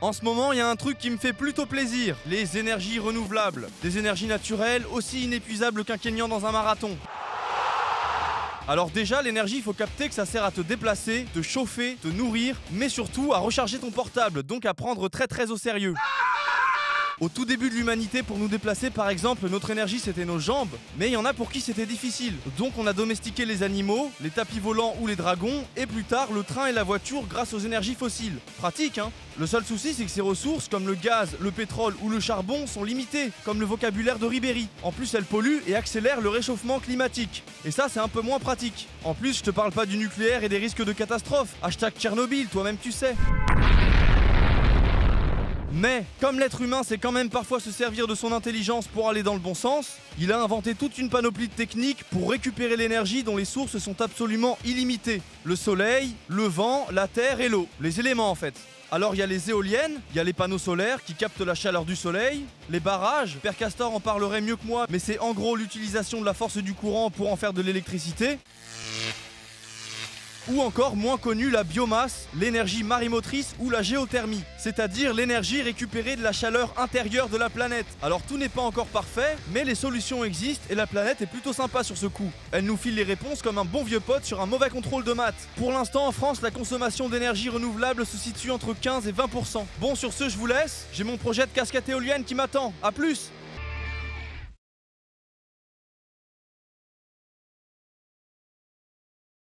En ce moment, il y a un truc qui me fait plutôt plaisir, les énergies renouvelables. Des énergies naturelles aussi inépuisables qu'un Kényan dans un marathon. Alors déjà, l'énergie, il faut capter que ça sert à te déplacer, te chauffer, te nourrir, mais surtout à recharger ton portable, donc à prendre très au sérieux. Au tout début de l'humanité, pour nous déplacer par exemple, notre énergie c'était nos jambes, mais il y en a pour qui c'était difficile. Donc on a domestiqué les animaux, les tapis volants ou les dragons, et plus tard le train et la voiture grâce aux énergies fossiles. Pratique hein. Le seul souci c'est que ces ressources comme le gaz, le pétrole ou le charbon sont limitées, comme le vocabulaire de Ribéry. En plus elles polluent et accélèrent le réchauffement climatique. Et ça c'est un peu moins pratique. En plus je te parle pas du nucléaire et des risques de catastrophe. Hashtag Tchernobyl, toi-même tu sais. Mais, comme l'être humain sait quand même parfois se servir de son intelligence pour aller dans le bon sens, il a inventé toute une panoplie de techniques pour récupérer l'énergie dont les sources sont absolument illimitées. Le soleil, le vent, la terre et l'eau. Les éléments en fait. Alors il y a les éoliennes, il y a les panneaux solaires qui captent la chaleur du soleil, les barrages, Père Castor en parlerait mieux que moi, mais c'est en gros l'utilisation de la force du courant pour en faire de l'électricité. Ou encore moins connu la biomasse, l'énergie marémotrice ou la géothermie, c'est-à-dire l'énergie récupérée de la chaleur intérieure de la planète. Alors tout n'est pas encore parfait, mais les solutions existent et la planète est plutôt sympa sur ce coup. Elle nous file les réponses comme un bon vieux pote sur un mauvais contrôle de maths. Pour l'instant en France, la consommation d'énergie renouvelable se situe entre 15 et 20%. Bon sur ce je vous laisse, j'ai mon projet de casquette éolienne qui m'attend, à plus.